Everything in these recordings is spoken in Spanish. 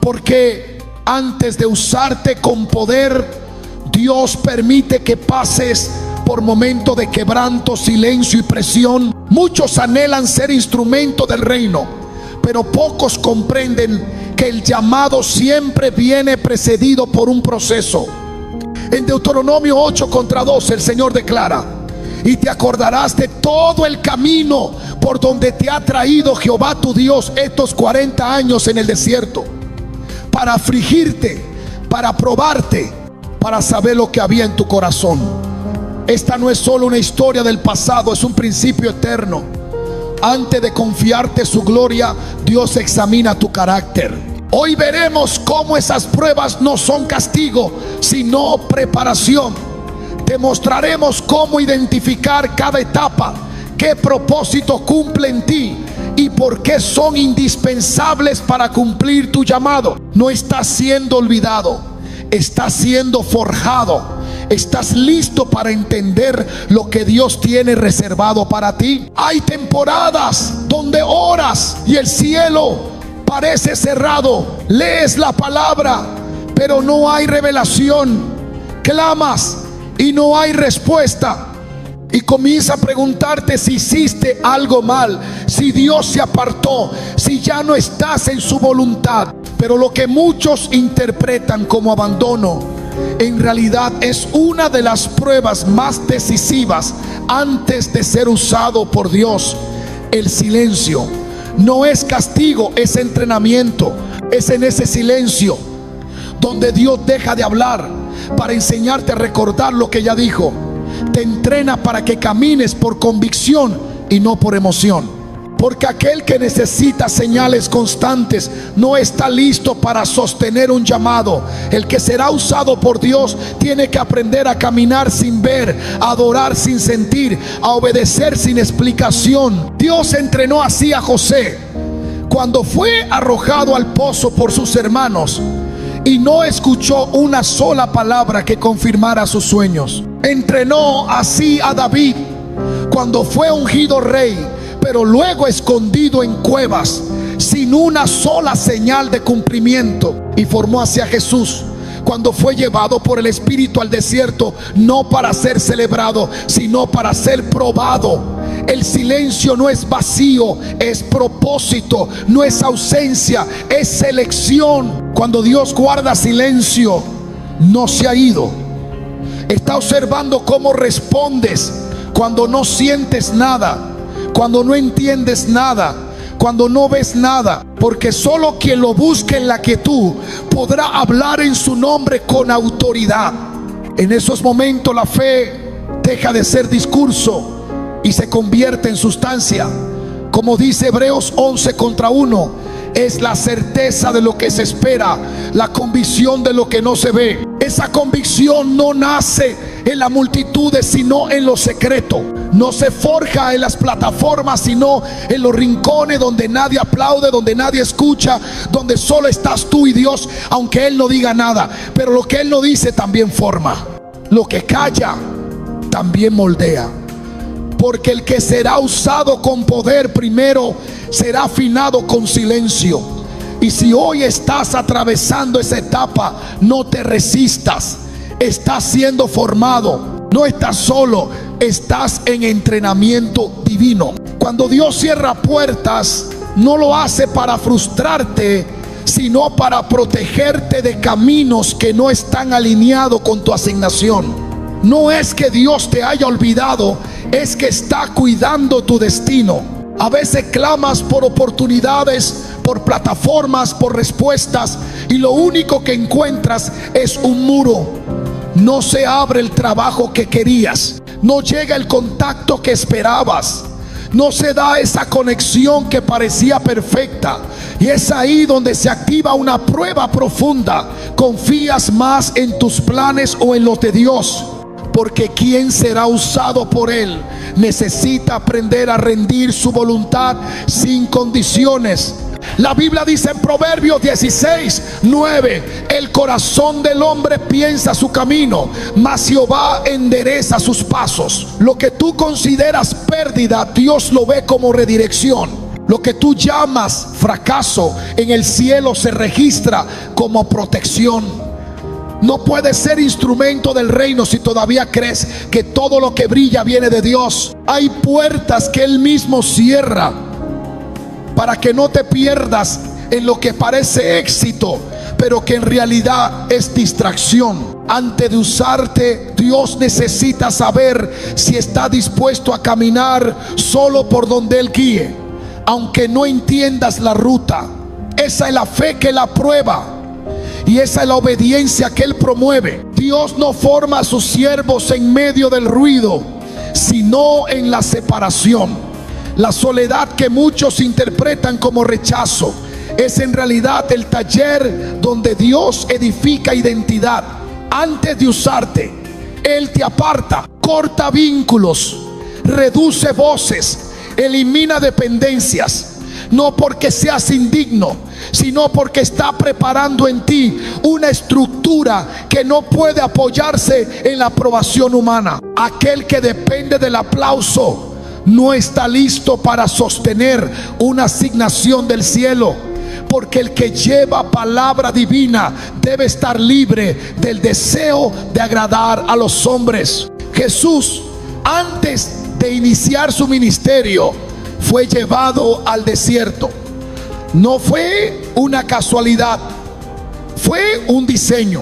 Porque antes de usarte con poder, Dios permite que pases por momentos de quebranto, silencio y presión. Muchos anhelan ser instrumento del reino, pero pocos comprenden que el llamado siempre viene precedido por un proceso. En Deuteronomio 8:12 el Señor declara: y te acordarás de todo el camino por donde te ha traído Jehová tu Dios estos 40 años en el desierto, para afligirte, para probarte, para saber lo que había en tu corazón. Esta no es solo una historia del pasado, es un principio eterno. Antes de confiarte su gloria, Dios examina tu carácter. Hoy veremos cómo esas pruebas no son castigo, sino preparación. Te mostraremos cómo identificar cada etapa, qué propósito cumple en ti y por qué son indispensables para cumplir tu llamado. No estás siendo olvidado, estás siendo forjado. ¿Estás listo para entender lo que Dios tiene reservado para ti? Hay temporadas donde oras y el cielo parece cerrado. Lees la palabra, pero no hay revelación. Clamas y no hay respuesta. Y comienza a preguntarte si hiciste algo mal, si Dios se apartó, si ya no estás en su voluntad. Pero lo que muchos interpretan como abandono, en realidad es una de las pruebas más decisivas antes de ser usado por Dios. El silencio no es castigo, es entrenamiento. Es en ese silencio donde Dios deja de hablar para enseñarte a recordar lo que ya dijo. Te entrena para que camines por convicción y no por emoción. Porque aquel que necesita señales constantes no está listo para sostener un llamado. El que será usado por Dios tiene que aprender a caminar sin ver, a adorar sin sentir, a obedecer sin explicación. Dios entrenó así a José cuando fue arrojado al pozo por sus hermanos y no escuchó una sola palabra que confirmara sus sueños. Entrenó así a David cuando fue ungido rey, pero luego escondido en cuevas sin una sola señal de cumplimiento. Y formó hacia Jesús cuando fue llevado por el Espíritu al desierto, no para ser celebrado, sino para ser probado. El silencio no es vacío, es propósito, no es ausencia, es selección. Cuando Dios guarda silencio, no se ha ido. Está observando cómo respondes cuando no sientes nada, cuando no entiendes nada, cuando no ves nada. Porque solo quien lo busque en la quietud podrá hablar en su nombre con autoridad. En esos momentos la fe deja de ser discurso y se convierte en sustancia. Como dice Hebreos 11:1, es la certeza de lo que se espera, la convicción de lo que no se ve. Esa convicción no nace en las multitudes, sino en lo secreto. No se forja en las plataformas, sino en los rincones donde nadie aplaude, donde nadie escucha, donde solo estás tú y Dios, aunque Él no diga nada. Pero lo que Él no dice también forma. Lo que calla también moldea. Porque el que será usado con poder primero será afinado con silencio. Y si hoy estás atravesando esa etapa, no te resistas. Estás siendo formado. No estás solo, estás en entrenamiento divino. Cuando Dios cierra puertas, no lo hace para frustrarte, sino para protegerte de caminos que no están alineados con tu asignación. No es que Dios te haya olvidado, es que está cuidando tu destino. A veces clamas por oportunidades, por plataformas, por respuestas, y lo único que encuentras es un muro. No se abre el trabajo que querías, no llega el contacto que esperabas, no se da esa conexión que parecía perfecta. Y es ahí donde se activa una prueba profunda. ¿Confías más en tus planes o en los de Dios? Porque quien será usado por Él necesita aprender a rendir su voluntad sin condiciones. La Biblia dice en Proverbios 16:9: el corazón del hombre piensa su camino, mas Jehová endereza sus pasos. Lo que tú consideras pérdida, Dios lo ve como redirección. Lo que tú llamas fracaso en el cielo se registra como protección. No puedes ser instrumento del reino si todavía crees que todo lo que brilla viene de Dios. Hay puertas que Él mismo cierra para que no te pierdas en lo que parece éxito, pero que en realidad es distracción. Antes de usarte, Dios necesita saber si está dispuesto a caminar solo por donde Él guíe, aunque no entiendas la ruta. Esa es la fe que Él aprueba y esa es la obediencia que Él promueve. Dios no forma a sus siervos en medio del ruido, sino en la separación. La soledad que muchos interpretan como rechazo es en realidad el taller donde Dios edifica identidad. Antes de usarte, Él te aparta, corta vínculos, reduce voces, elimina dependencias. No porque seas indigno, sino porque está preparando en ti una estructura que no puede apoyarse en la aprobación humana. Aquel que depende del aplauso no está listo para sostener una asignación del cielo, porque el que lleva palabra divina debe estar libre del deseo de agradar a los hombres. Jesús, antes de iniciar su ministerio, fue llevado al desierto. No fue una casualidad, fue un diseño.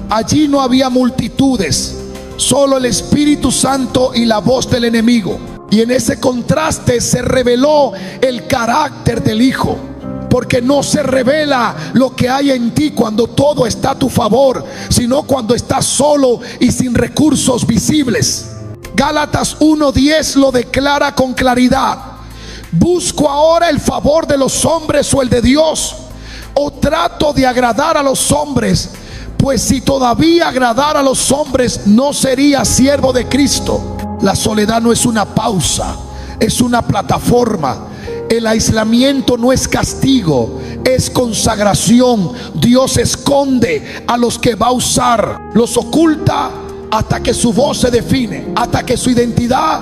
Allí no había multitudes, solo el Espíritu Santo y la voz del enemigo. Y en ese contraste se reveló el carácter del Hijo, porque no se revela lo que hay en ti cuando todo está a tu favor, sino cuando estás solo y sin recursos visibles. Gálatas 1:10 lo declara con claridad. ¿Busco ahora el favor de los hombres o el de Dios? ¿O trato de agradar a los hombres? Pues si todavía agradara a los hombres, no sería siervo de Cristo. La soledad no es una pausa, es una plataforma. El aislamiento no es castigo, es consagración. Dios esconde a los que va a usar, los oculta hasta que su voz se define, hasta que su identidad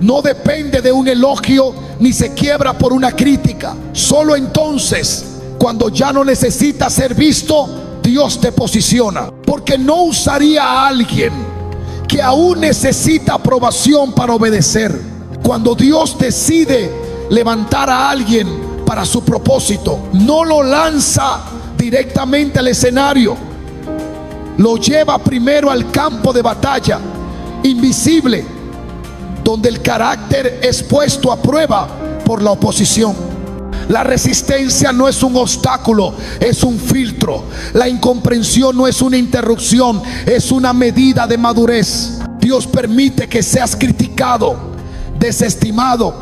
no depende de un elogio ni se quiebra por una crítica. Solo entonces, cuando ya no necesita ser visto, Dios te posiciona. Porque no usaría a alguien que aún necesita aprobación para obedecer. Cuando Dios decide levantar a alguien para su propósito, no lo lanza directamente al escenario, lo lleva primero al campo de batalla invisible, donde el carácter es puesto a prueba por la oposición. La resistencia no es un obstáculo, es un filtro. La incomprensión no es una interrupción, es una medida de madurez. Dios permite que seas criticado, desestimado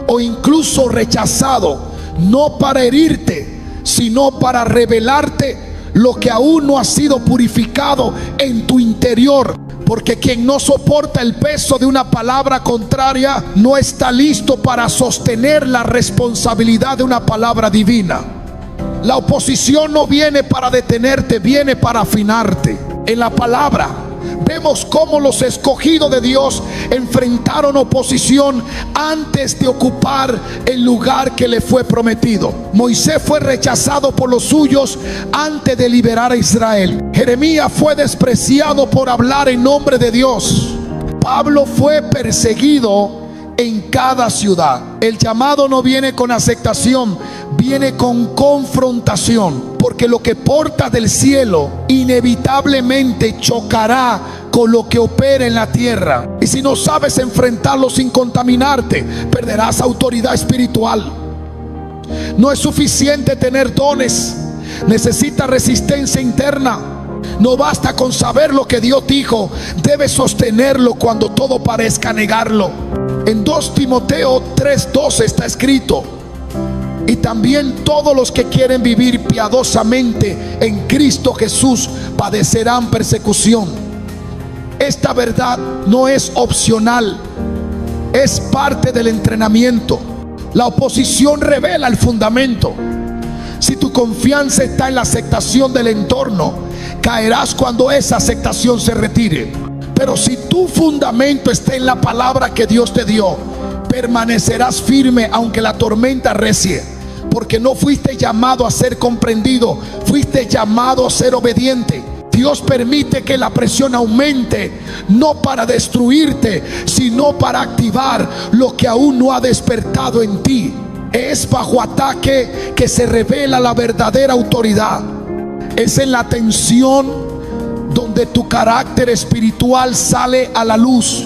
o incluso rechazado, no para herirte, sino para revelarte lo que aún no ha sido purificado en tu interior. Porque quien no soporta el peso de una palabra contraria no está listo para sostener la responsabilidad de una palabra divina. La oposición no viene para detenerte, viene para afinarte. En la palabra vemos cómo los escogidos de Dios enfrentaron oposición antes de ocupar el lugar que le fue prometido. Moisés fue rechazado por los suyos antes de liberar a Israel. Jeremías fue despreciado por hablar en nombre de Dios. Pablo fue perseguido en cada ciudad. El llamado no viene con aceptación, viene con confrontación, porque lo que porta del cielo inevitablemente chocará con lo que opera en la tierra. Y si no sabes enfrentarlo sin contaminarte, perderás autoridad espiritual. No es suficiente tener dones, necesita resistencia interna. No basta con saber lo que Dios dijo, debes sostenerlo cuando todo parezca negarlo. En 2 Timoteo 3:12 está escrito: y también todos los que quieren vivir piadosamente en Cristo Jesús padecerán persecución. Esta verdad no es opcional, es parte del entrenamiento. La oposición revela el fundamento. Si tu confianza está en la aceptación del entorno, caerás cuando esa aceptación se retire. Pero si tu fundamento está en la palabra que Dios te dio, permanecerás firme aunque la tormenta arrecie, porque no fuiste llamado a ser comprendido, fuiste llamado a ser obediente. Dios permite que la presión aumente, no para destruirte, sino para activar lo que aún no ha despertado en ti. Es bajo ataque que se revela la verdadera autoridad. Es en la tensión donde tu carácter espiritual sale a la luz.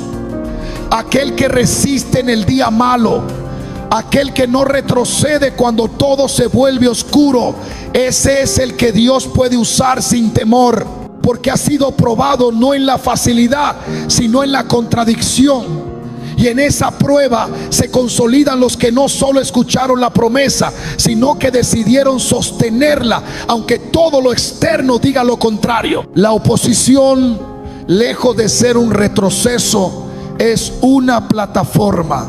Aquel que resiste en el día malo, aquel que no retrocede cuando todo se vuelve oscuro, ese es el que Dios puede usar sin temor, porque ha sido probado no en la facilidad, sino en la contradicción. Y en esa prueba se consolidan los que no solo escucharon la promesa, sino que decidieron sostenerla, aunque todo lo externo diga lo contrario. La oposición, lejos de ser un retroceso, es una plataforma.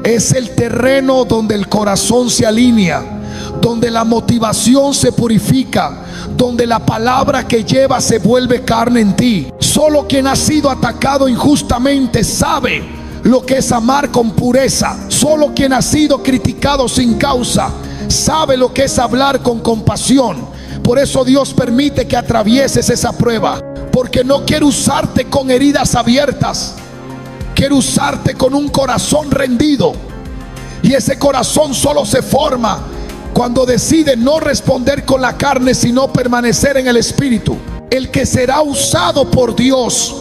Es el terreno donde el corazón se alinea, donde la motivación se purifica, donde la palabra que lleva se vuelve carne en ti. Solo quien ha sido atacado injustamente sabe lo que es amar con pureza. Solo quien ha sido criticado sin causa sabe lo que es hablar con compasión. Por eso Dios permite que atravieses esa prueba, porque no quiere usarte con heridas abiertas, quiere usarte con un corazón rendido. Y ese corazón solo se forma cuando decide no responder con la carne, sino permanecer en el Espíritu. El que será usado por Dios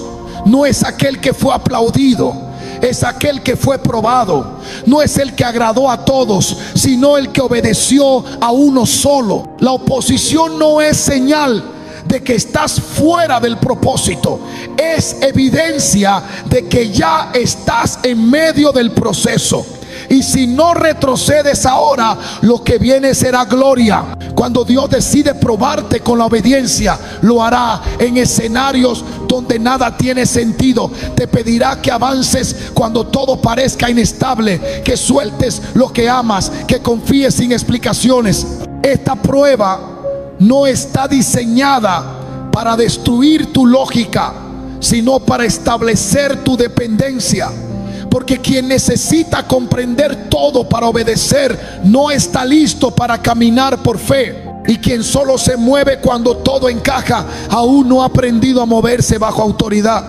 no es aquel que fue aplaudido, es aquel que fue probado. No es el que agradó a todos, sino el que obedeció a uno solo. La oposición no es señal de que estás fuera del propósito, es evidencia de que ya estás en medio del proceso. Y si no retrocedes ahora, lo que viene será gloria. Cuando Dios decide probarte con la obediencia, lo hará en escenarios donde nada tiene sentido. Te pedirá que avances cuando todo parezca inestable, que sueltes lo que amas, que confíes sin explicaciones. Esta prueba no está diseñada para destruir tu lógica, sino para establecer tu dependencia. Porque quien necesita comprender todo para obedecer no está listo para caminar por fe. Y quien solo se mueve cuando todo encaja, aún no ha aprendido a moverse bajo autoridad.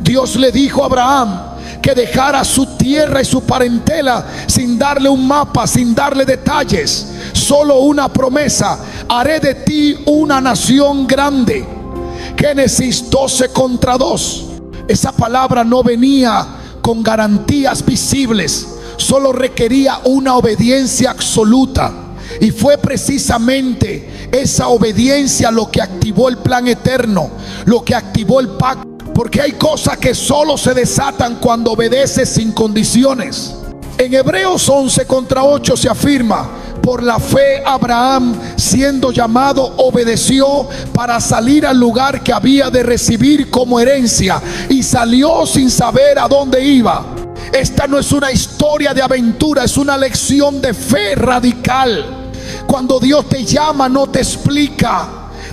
Dios le dijo a Abraham que dejara su tierra y su parentela sin darle un mapa, sin darle detalles, solo una promesa: haré de ti una nación grande. Génesis 12:2. Esa palabra no venía con garantías visibles, solo requería una obediencia absoluta. Y fue precisamente esa obediencia lo que activó el plan eterno, lo que activó el pacto. Porque hay cosas que solo se desatan cuando obedeces sin condiciones. En Hebreos 11:8 se afirma: por la fe Abraham, siendo llamado, obedeció para salir al lugar que había de recibir como herencia, y salió sin saber a dónde iba. Esta no es una historia de aventura, es una lección de fe radical. Cuando Dios te llama, no te explica,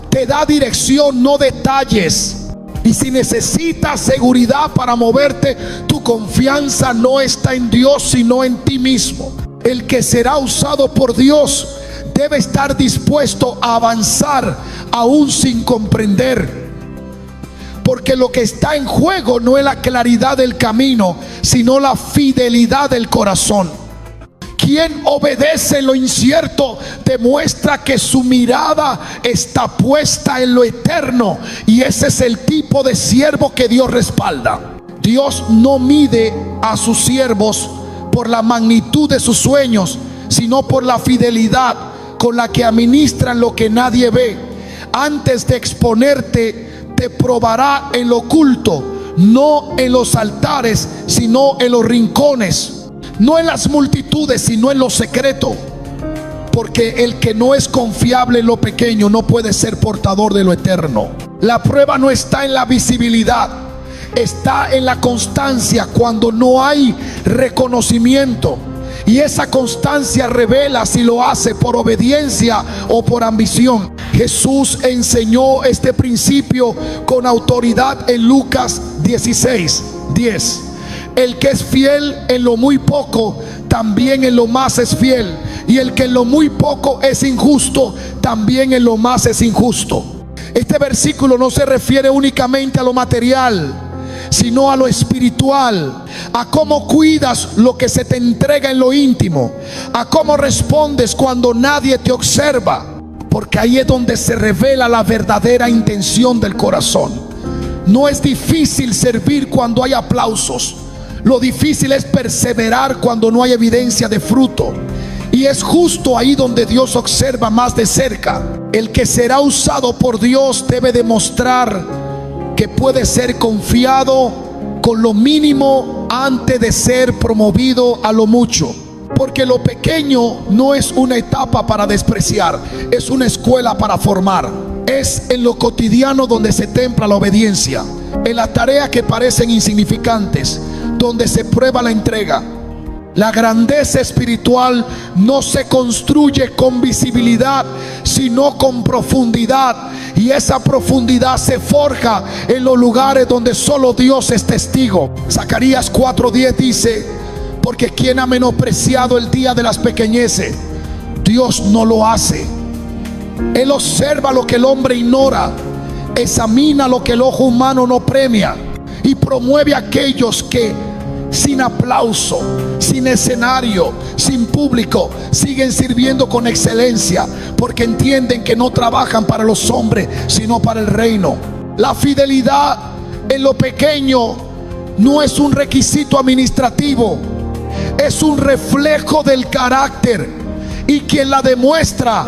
te da dirección, no detalles. Y si necesitas seguridad para moverte, tu confianza no está en Dios, sino en ti mismo. El que será usado por Dios debe estar dispuesto a avanzar aún sin comprender, porque lo que está en juego no es la claridad del camino, sino la fidelidad del corazón. Quien obedece en lo incierto demuestra que su mirada está puesta en lo eterno, y ese es el tipo de siervo que Dios respalda. Dios no mide a sus siervos por la magnitud de sus sueños, sino por la fidelidad con la que administran lo que nadie ve. Antes de exponerte, te probará en lo oculto, no en los altares, sino en los rincones, no en las multitudes, sino en lo secreto. Porque el que no es confiable en lo pequeño no puede ser portador de lo eterno. La prueba no está en la visibilidad, está en la constancia cuando no hay reconocimiento. Y esa constancia revela si lo hace por obediencia o por ambición. Jesús enseñó este principio con autoridad en Lucas 16:10. El que es fiel en lo muy poco, también en lo más es fiel. Y el que en lo muy poco es injusto, también en lo más es injusto. Este versículo no se refiere únicamente a lo material, sino a lo espiritual, a cómo cuidas lo que se te entrega en lo íntimo, a cómo respondes cuando nadie te observa, porque ahí es donde se revela la verdadera intención del corazón. No es difícil servir cuando hay aplausos, lo difícil es perseverar cuando no hay evidencia de fruto. Y es justo ahí donde Dios observa más de cerca. El que será usado por Dios debe demostrar que puede ser confiado con lo mínimo antes de ser promovido a lo mucho. Porque lo pequeño no es una etapa para despreciar, es una escuela para formar. Es en lo cotidiano donde se templa la obediencia, en las tareas que parecen insignificantes, donde se prueba la entrega. La grandeza espiritual no se construye con visibilidad, sino con profundidad. Y esa profundidad se forja en los lugares donde solo Dios es testigo. Zacarías 4:10 dice: porque quien ha menospreciado el día de las pequeñeces, Dios no lo hace. Él observa lo que el hombre ignora, examina lo que el ojo humano no premia, y promueve a aquellos que sin aplauso, sin escenario, sin público, siguen sirviendo con excelencia, porque entienden que no trabajan para los hombres, sino para el reino. La fidelidad en lo pequeño no es un requisito administrativo, es un reflejo del carácter, y quien la demuestra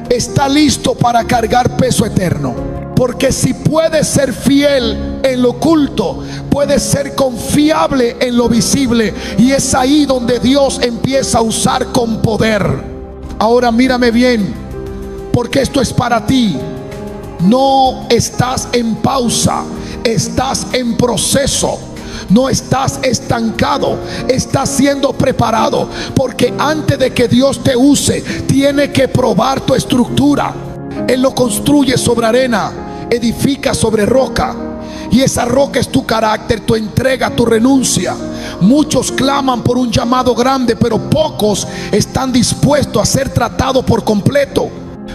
está listo para cargar peso eterno. Porque si puedes ser fiel en lo oculto, puedes ser confiable en lo visible. Y es ahí donde Dios empieza a usar con poder. Ahora mírame bien, porque esto es para ti. No estás en pausa, estás en proceso. No estás estancado, estás siendo preparado. Porque antes de que Dios te use, tiene que probar tu estructura. Él lo construye sobre arena, edifica sobre roca, y esa roca es tu carácter, tu entrega, tu renuncia. Muchos claman por un llamado grande, pero pocos están dispuestos a ser tratados por completo.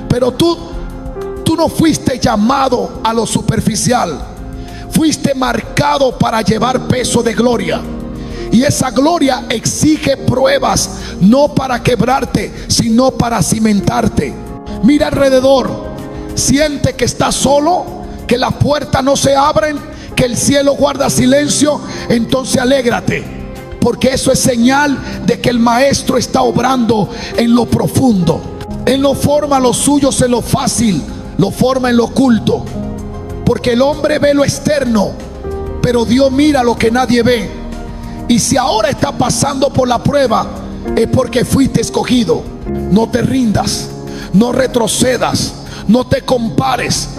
Pero tú no fuiste llamado a lo superficial, fuiste marcado para llevar peso de gloria. Y esa gloria exige pruebas, no para quebrarte, sino para cimentarte. Mira alrededor, siente que estás solo, que las puertas no se abren, que el cielo guarda silencio. Entonces alégrate, porque eso es señal de que el maestro está obrando en lo profundo. Él no forma los suyos en lo fácil, lo forma en lo oculto. Porque el hombre ve lo externo, pero Dios mira lo que nadie ve. Y si ahora está pasando por la prueba, es porque fuiste escogido. No te rindas, no retrocedas, no te compares,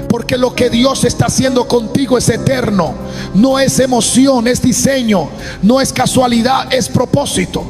porque lo que Dios está haciendo contigo es eterno. No es emoción, es diseño. No es casualidad, es propósito.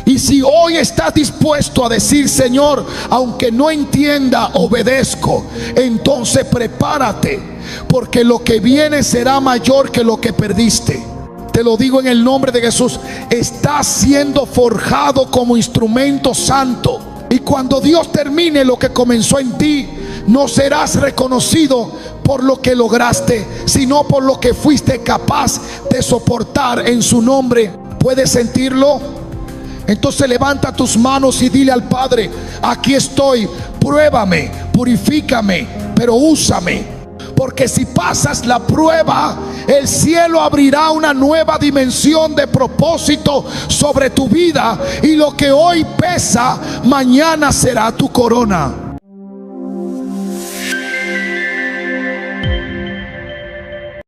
Y si hoy estás dispuesto a decir: Señor, aunque no entienda, obedezco, entonces prepárate, porque lo que viene será mayor que lo que perdiste. Te lo digo en el nombre de Jesús. Estás siendo forjado como instrumento santo. Y cuando Dios termine lo que comenzó en ti, no serás reconocido por lo que lograste, sino por lo que fuiste capaz de soportar en su nombre. ¿Puedes sentirlo? Entonces levanta tus manos y dile al Padre: aquí estoy, pruébame, purifícame, pero úsame. Porque si pasas la prueba, el cielo abrirá una nueva dimensión de propósito sobre tu vida, y lo que hoy pesa, mañana será tu corona.